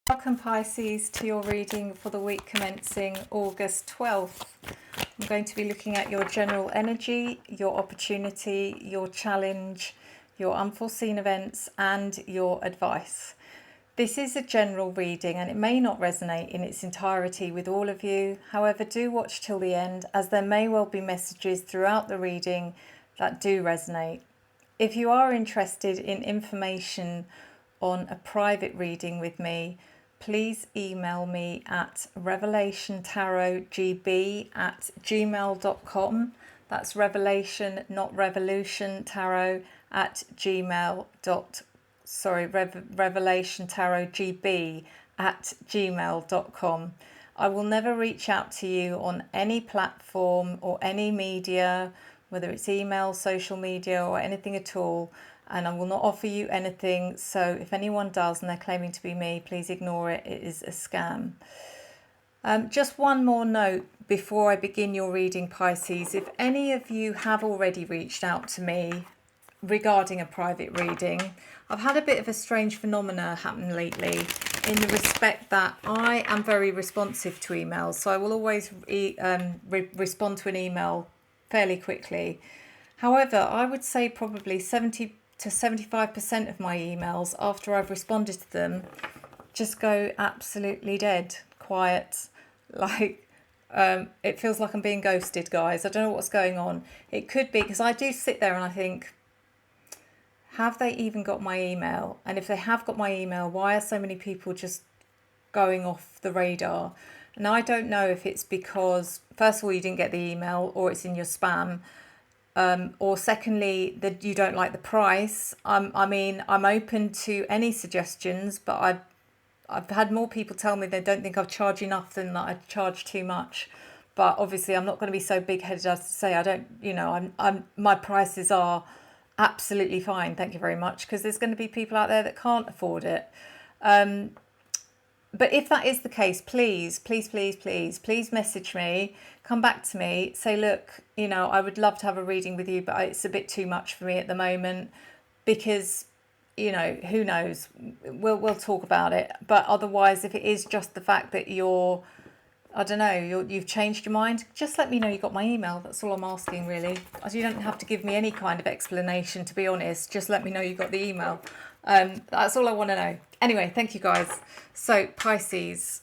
Welcome Pisces to your reading for the week commencing August 12th. I'm going to be looking at your general energy, your opportunity, your challenge, your unforeseen events and your advice. This is a general reading and it may not resonate in its entirety with all of you. However, do watch till the end as there may well be messages throughout the reading that do resonate. If you are interested in information on a private reading with me, please email me at revelationtarotgb@gmail.com. That's revelation, not revolution, tarot at revelationtarotgb@gmail.com. I will never reach out to you on any platform or any media, whether it's email, social media or anything at all, and I will not offer you anything. So if anyone does and they're claiming to be me, please ignore it. It is a scam. Just one more note before I begin your reading, Pisces. If any of you have already reached out to me regarding a private reading, I've had a bit of a strange phenomena happen lately in the respect that I am very responsive to emails. So I will always respond to an email fairly quickly. However, I would say probably 70 to 75% of my emails after I've responded to them just go absolutely dead, quiet, like it feels like I'm being ghosted, guys. I don't know what's going on. It could be because I do sit there and I think, have they even got my email? And if they have got my email, why are so many people just going off the radar? And I don't know if it's because, first of all, you didn't get the email or it's in your spam. Or secondly, that you don't like the price. I mean, I'm open to any suggestions, but I've had more people tell me they don't think I've charged enough than that I charge too much. But obviously, I'm not going to be so big-headed as to say I don't. You know, my prices are absolutely fine. Thank you very much, because there's going to be people out there that can't afford it. But if that is the case, please message me, come back to me, say, look, you know, I would love to have a reading with you, but it's a bit too much for me at the moment because, you know, who knows, we'll talk about it. But otherwise, if it is just the fact that you've changed your mind, just let me know you got my email. That's all I'm asking, really. You don't have to give me any kind of explanation, to be honest. Just let me know you got the email. That's all I want to know. Anyway, thank you guys. So Pisces.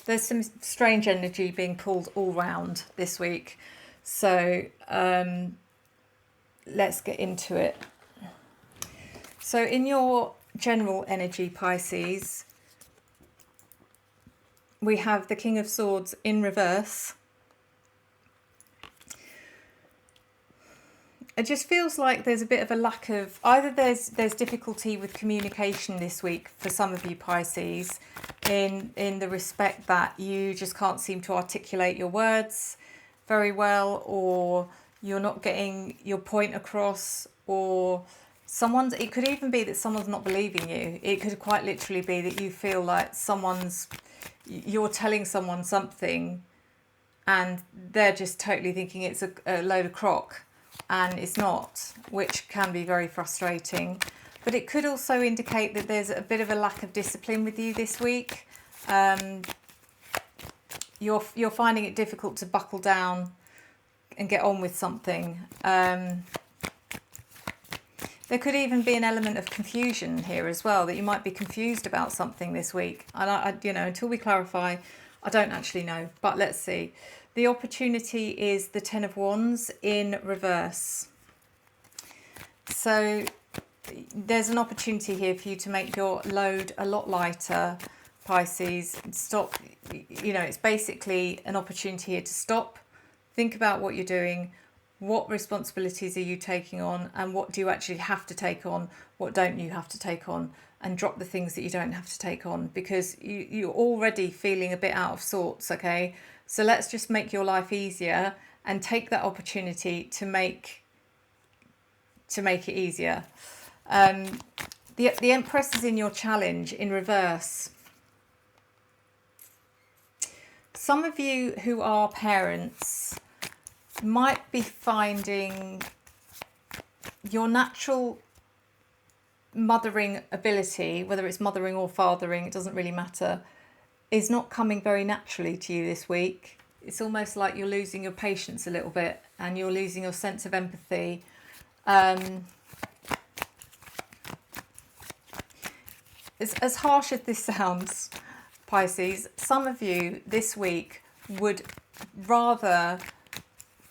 There's some strange energy being pulled all round this week. So let's get into it. So in your general energy, Pisces, we have the King of Swords in reverse. It just feels like there's a bit of a lack of, either there's difficulty with communication this week for some of you Pisces, in the respect that you just can't seem to articulate your words very well, or you're not getting your point across, or it could even be that someone's not believing you. It could quite literally be that you feel like you're telling someone something and they're just totally thinking it's a load of crock. And it's not, which can be very frustrating. But it could also indicate that there's a bit of a lack of discipline with you this week. You're finding it difficult to buckle down and get on with something. There could even be an element of confusion here as well, that you might be confused about something this week. And until we clarify, I don't actually know. But let's see. The opportunity is the Ten of Wands in reverse. So there's an opportunity here for you to make your load a lot lighter, Pisces. Stop, it's basically an opportunity here to stop, think about what you're doing, what responsibilities are you taking on, and what do you actually have to take on, what don't you have to take on, and drop the things that you don't have to take on, because you're already feeling a bit out of sorts, okay? So let's just make your life easier and take that opportunity to make it easier. The Empress is in your challenge in reverse. Some of you who are parents might be finding your natural mothering ability, whether it's mothering or fathering, it doesn't really matter, is not coming very naturally to you this week. It's almost like you're losing your patience a little bit, and you're losing your sense of empathy. As harsh as this sounds, Pisces, some of you this week would rather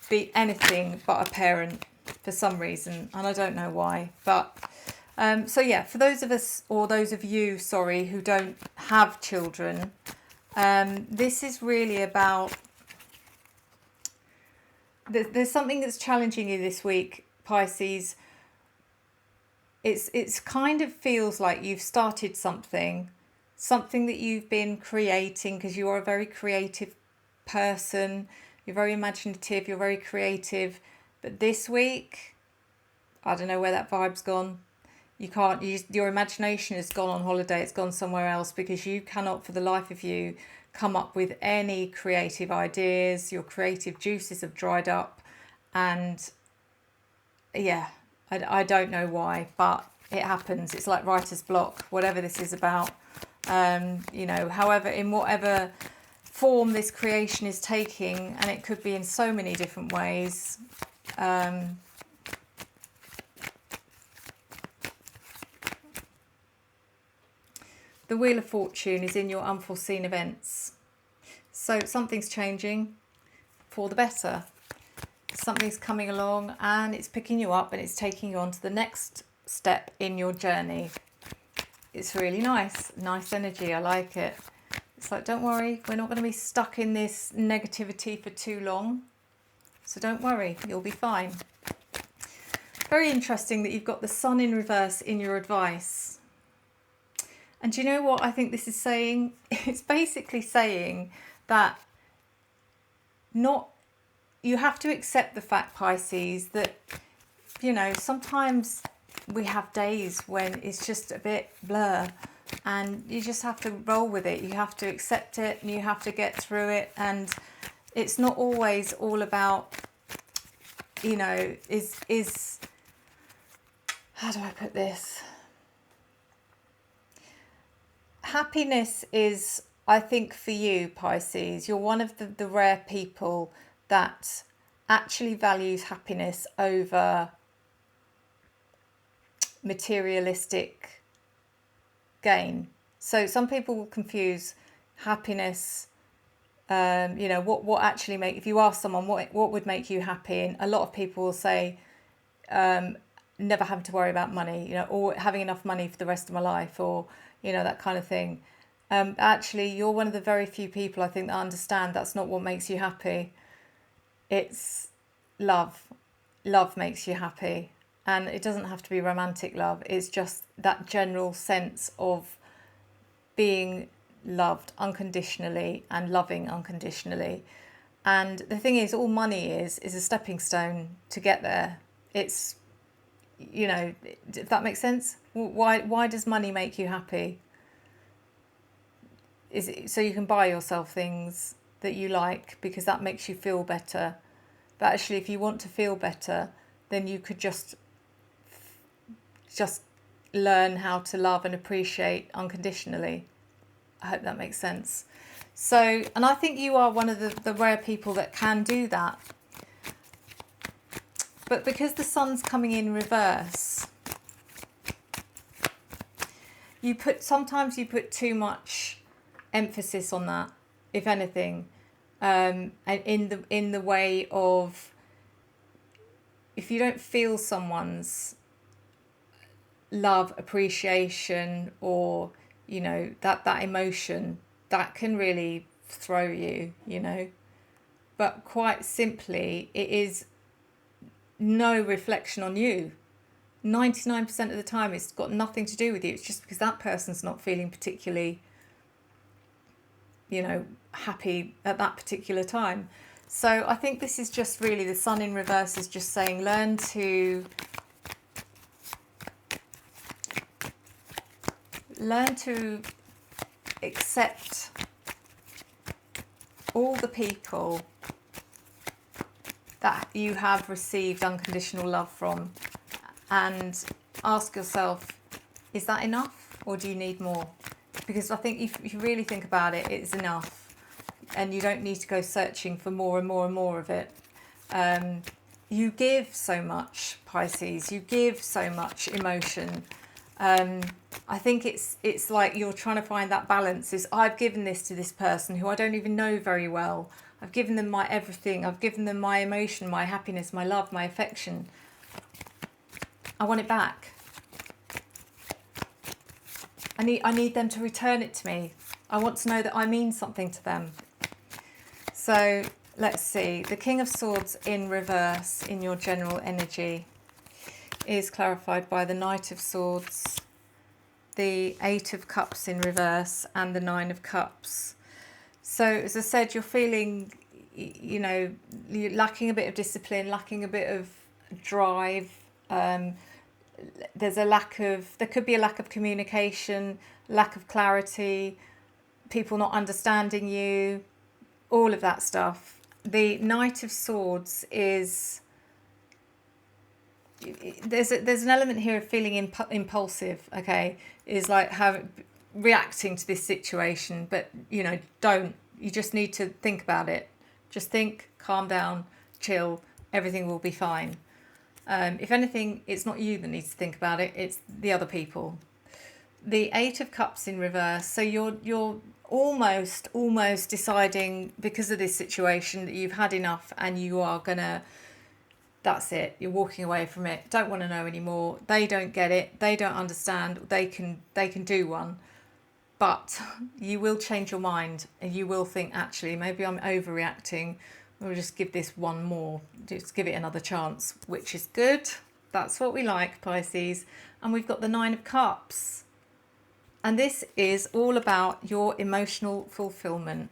be anything but a parent for some reason, and I don't know why. But so yeah, for those of us, or those of you, sorry, who don't have children, this is really about, there's something that's challenging you this week, Pisces. It's kind of feels like you've started something that you've been creating, because you are a very creative person. You're very imaginative, you're very creative. But this week, I don't know where that vibe's gone. Your imagination has gone on holiday, it's gone somewhere else, because you cannot for the life of you come up with any creative ideas. Your creative juices have dried up, and yeah, I don't know why, but it happens. It's like writer's block, whatever this is about. However, in whatever form this creation is taking, and it could be in so many different ways. The Wheel of Fortune is in your unforeseen events. So something's changing for the better. Something's coming along and it's picking you up and it's taking you on to the next step in your journey. It's really nice energy. I like it. It's like, don't worry, we're not going to be stuck in this negativity for too long. So don't worry, you'll be fine. Very interesting that you've got the Sun in reverse in your advice. And do you know what I think this is saying? It's basically saying that you have to accept the fact, Pisces, that, sometimes we have days when it's just a bit blur, and you just have to roll with it. You have to accept it and you have to get through it. And it's not always all about, how do I put this? Happiness is, I think for you, Pisces, you're one of the rare people that actually values happiness over materialistic gain. So some people will confuse happiness, what actually if you ask someone what would make you happy, and a lot of people will say never having to worry about money, or having enough money for the rest of my life, or that kind of thing. Actually, you're one of the very few people I think that understand that's not what makes you happy. It's love. Love makes you happy. And it doesn't have to be romantic love. It's just that general sense of being loved unconditionally and loving unconditionally. And the thing is, all money is a stepping stone to get there. It's, if that makes sense. Why does money make you happy? Is it so you can buy yourself things that you like because that makes you feel better? But actually, if you want to feel better, then you could just learn how to love and appreciate unconditionally. I hope that makes sense. So, and I think you are one of the rare people that can do that. But because the Sun's coming in reverse, sometimes you put too much emphasis on that, if anything, and in the way of, if you don't feel someone's love, appreciation, or that emotion, that can really throw you, but quite simply, it is no reflection on you. 99% of the time it's got nothing to do with you. It's just because that person's not feeling particularly, happy at that particular time. So I think this is just really, the sun in reverse is just saying, learn to accept all the people that you have received unconditional love from, and ask yourself, is that enough, or do you need more? Because I think if you really think about it, it's enough, and you don't need to go searching for more and more and more of it. You give so much, Pisces. You give so much emotion. I think it's like you're trying to find that balance. Is, I've given this to this person who I don't even know very well. I've given them my everything. I've given them my emotion, my happiness, my love, my affection. I want it back. I need them to return it to me. I want to know that I mean something to them. So let's see. The King of Swords in reverse in your general energy is clarified by the Knight of Swords, the Eight of Cups in reverse, and the Nine of Cups. So as I said, you're feeling, you're lacking a bit of discipline, lacking a bit of drive. There could be a lack of communication, lack of clarity, people not understanding you, all of that stuff. The Knight of Swords is, there's an element here of feeling impulsive, okay, is like reacting to this situation, but you just need to think about it. Just think, calm down, chill, everything will be fine. If anything, it's not you that needs to think about it, it's the other people. The Eight of Cups in reverse, so you're almost deciding, because of this situation, that you've had enough and you are gonna, that's it, you're walking away from it, don't want to know anymore, they don't get it, they don't understand, they can do one, but you will change your mind and you will think, actually maybe I'm overreacting, we'll just give this one more, just give it another chance, which is good. That's what we like, Pisces. And we've got the Nine of Cups, and this is all about your emotional fulfillment.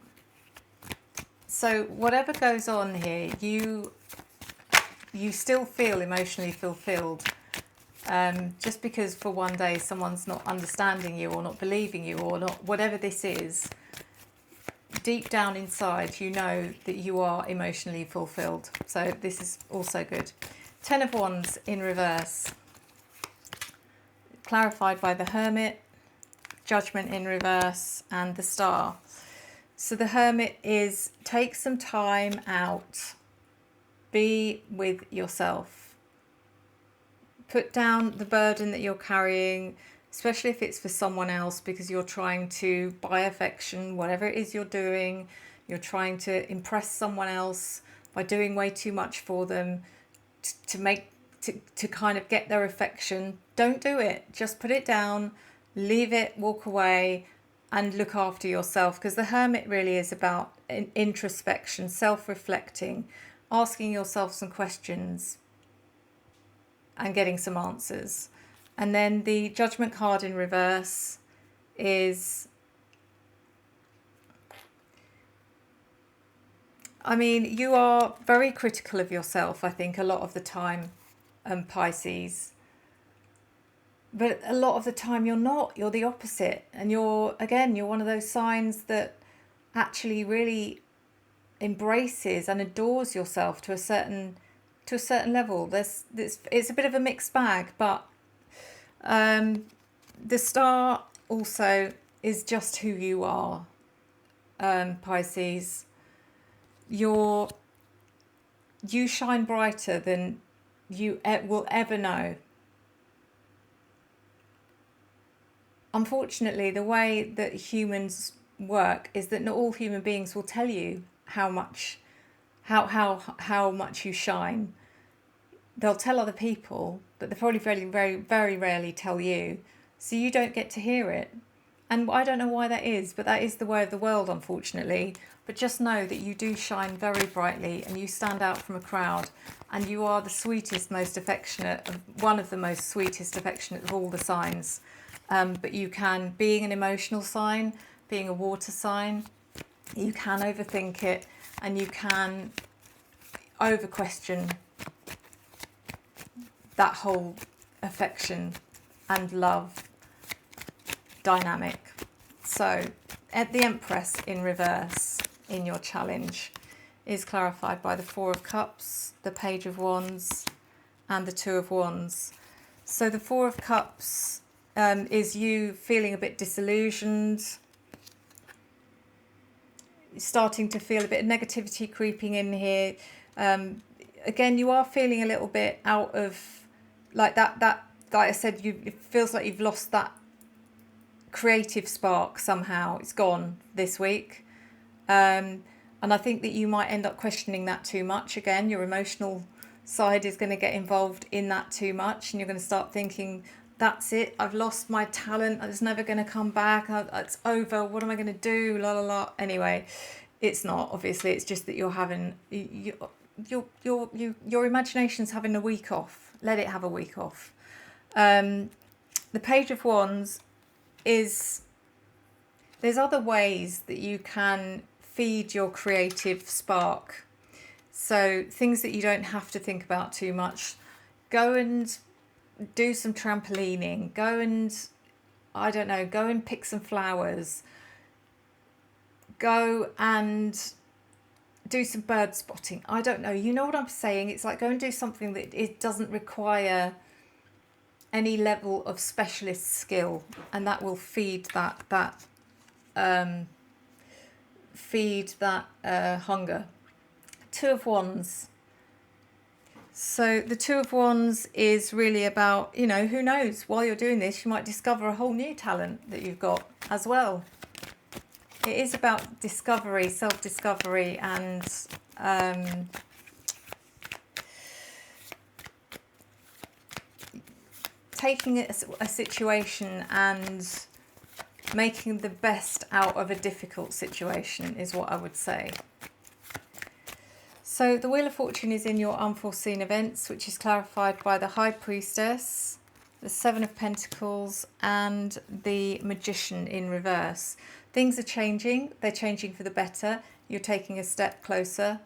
So whatever goes on here, you still feel emotionally fulfilled. Just because for one day someone's not understanding you or not believing you or not, whatever this is, deep down inside you know that you are emotionally fulfilled. So this is also good. Ten of Wands in reverse, clarified by the Hermit, Judgment in reverse, and the Star. So the Hermit is, take some time out, be with yourself, put down the burden that you're carrying, especially if it's for someone else, because you're trying to buy affection, whatever it is you're doing, you're trying to impress someone else by doing way too much for them to kind of get their affection. Don't do it. Just put it down, leave it, walk away, and look after yourself, because the Hermit really is about introspection, self-reflecting, asking yourself some questions and getting some answers. And then the Judgment card in reverse is, you are very critical of yourself, I think, a lot of the time, Pisces. But a lot of the time you're not. You're the opposite. And you're one of those signs that actually really embraces and adores yourself to a certain level. It's a bit of a mixed bag, but the Star also is just who you are, Pisces. You shine brighter than you will ever know. Unfortunately, the way that humans work is that not all human beings will tell you how much you shine. They'll tell other people, but they'll probably very, very, very rarely tell you. So you don't get to hear it. And I don't know why that is, but that is the way of the world, unfortunately. But just know that you do shine very brightly and you stand out from a crowd, and you are the sweetest, most affectionate, one of the most sweetest, affectionate of all the signs. But you can, being an emotional sign, being a water sign, you can overthink it and you can over question that whole affection and love dynamic. So at the Empress in reverse in your challenge is clarified by the Four of Cups, the Page of Wands and the Two of Wands. So the Four of Cups is you feeling a bit disillusioned, starting to feel a bit of negativity creeping in here. Again, you are feeling a little bit out of, like like I said, it feels like you've lost that creative spark somehow. It's gone this week. And I think that you might end up questioning that too much. Again, your emotional side is going to get involved in that too much, and you're going to start thinking, that's it, I've lost my talent, it's never going to come back, it's over, what am I going to do, la la la. Anyway, it's not, obviously, it's just that you're having your imagination's having a week off. Let it have a week off. The Page of Wands is, there's other ways that you can feed your creative spark. So things that you don't have to think about too much. Go and do some trampolining. Go and, I don't know, go and pick some flowers. Go and do some bird spotting. I don't know. You know what I'm saying? It's like go and do something that it doesn't require any level of specialist skill, and that will feed that hunger. Two of Wands. So the Two of Wands is really about, you know, who knows, while you're doing this, you might discover a whole new talent that you've got as well. It is about discovery, self-discovery, and taking a situation and making the best out of a difficult situation is what I would say. So the Wheel of Fortune is in your unforeseen events, which is clarified by the High Priestess, the Seven of Pentacles, and the Magician in reverse. Things are changing. They're changing for the better. You're taking a step closer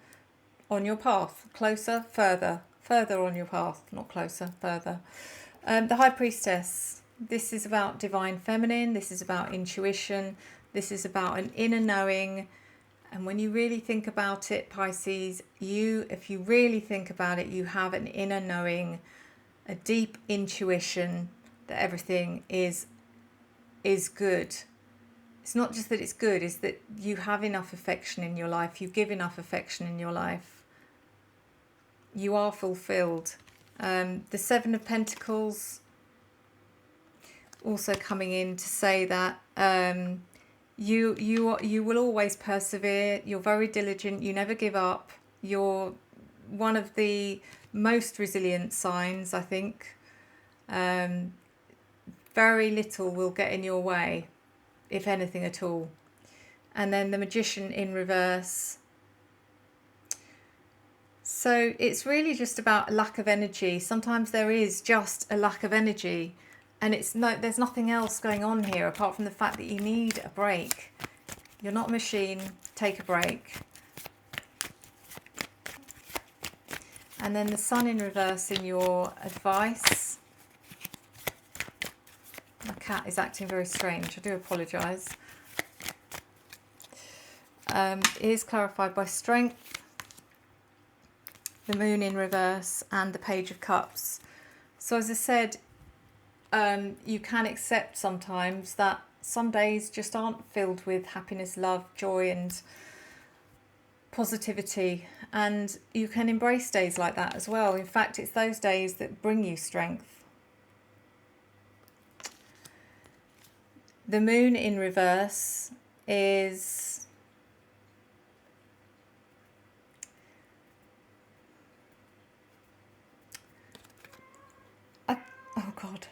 on your path. Closer, further. Further on your path. Not closer, further. The High Priestess. This is about divine feminine. This is about intuition. This is about an inner knowing. And when you really think about it, Pisces, if you really think about it, you have an inner knowing, a deep intuition that everything is good. It's not just that it's good, it's that you have enough affection in your life, you give enough affection in your life. You are fulfilled. The Seven of Pentacles also coming in to say that you will always persevere. You're very diligent. You never give up. You're one of the most resilient signs, I think. Very little will get in your way, if anything at all. And then the Magician in reverse. So it's really just about a lack of energy. Sometimes there is just a lack of energy. And there's nothing else going on here apart from the fact that you need a break. You're not a machine. Take a break. And then the Sun in reverse in your advice. My cat is acting very strange. I do apologise. Is clarified by Strength, the Moon in reverse, and the Page of Cups. So as I said, you can accept sometimes that some days just aren't filled with happiness, love, joy and positivity, and you can embrace days like that as well. In fact, it's those days that bring you strength. The Moon in reverse is oh God.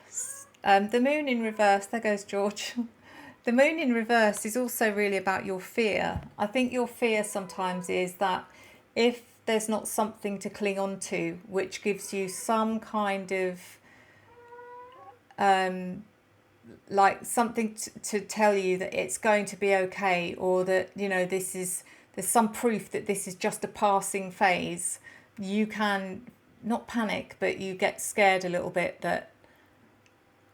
The Moon in reverse, there goes George. The moon in reverse is also really about your fear. I think your fear sometimes is that if there's not something to cling on to, which gives you some kind of like something to tell you that it's going to be okay, or that, you know, there's some proof that this is just a passing phase, you can not panic, but you get scared a little bit that,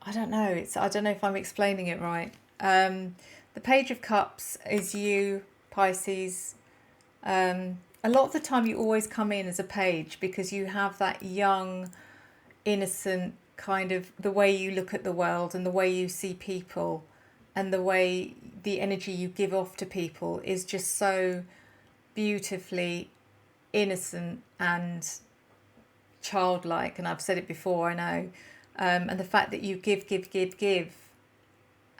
I don't know, I don't know if I'm explaining it right. The Page of Cups is you, Pisces. A lot of the time you always come in as a page because you have that young, innocent kind of, the way you look at the world and the way you see people and the way the energy you give off to people is just so beautifully innocent and childlike. And I've said it before, I know. And the fact that you give,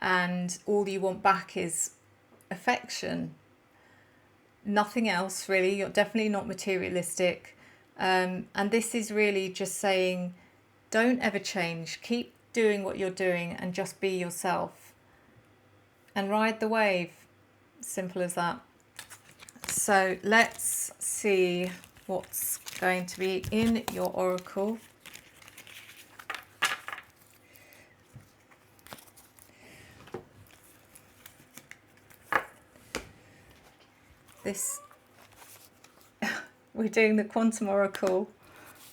and all you want back is affection, nothing else really. You're definitely not materialistic. And this is really just saying, don't ever change. Keep doing what you're doing and just be yourself and ride the wave. Simple as that. So let's see what's going to be in your oracle. This, we're doing the Quantum Oracle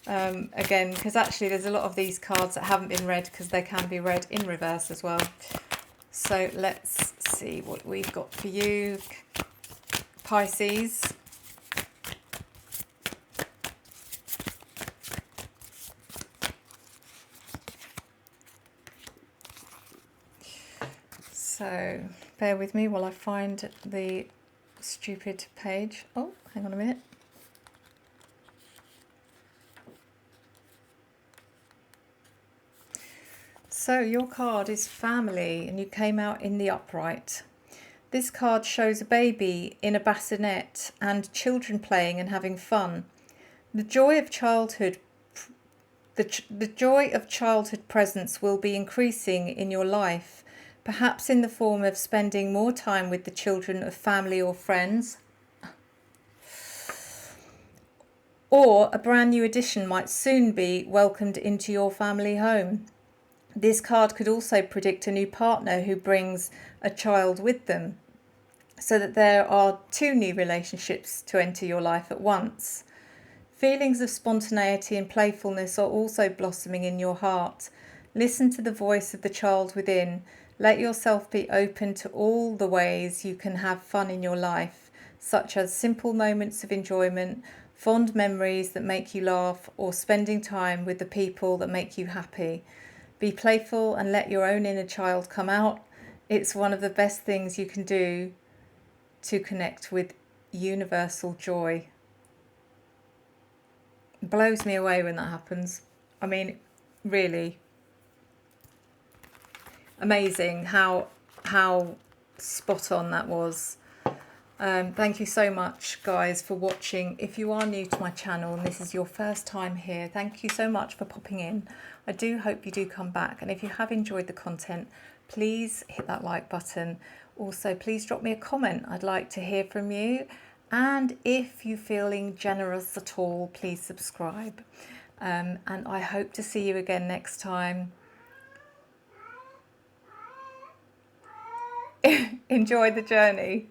again, because actually there's a lot of these cards that haven't been read because they can be read in reverse as well. So let's see what we've got for you, Pisces. So bear with me while I find the stupid page. Oh, hang on a minute. So your card is family, and you came out in the upright. This card shows a baby in a bassinet and children playing and having fun. The joy of childhood, the joy of childhood presence will be increasing in your life, perhaps in the form of spending more time with the children of family or friends. Or a brand new addition might soon be welcomed into your family home. This card could also predict a new partner who brings a child with them, so that there are 2 new relationships to enter your life at once. Feelings of spontaneity and playfulness are also blossoming in your heart. Listen to the voice of the child within. Let yourself be open to all the ways you can have fun in your life, such as simple moments of enjoyment, fond memories that make you laugh, or spending time with the people that make you happy. Be playful and let your own inner child come out. It's one of the best things you can do to connect with universal joy. It blows me away when that happens. I mean, really amazing how spot on that was. Thank you so much, guys, for watching. If you are new to my channel and this is your first time here, thank you so much for popping in. I do hope you do come back, and if you have enjoyed the content, please hit that like button. Also, please drop me a comment. I'd like to hear from you, and if you're feeling generous at all, please subscribe. And I hope to see you again next time. Enjoy the journey.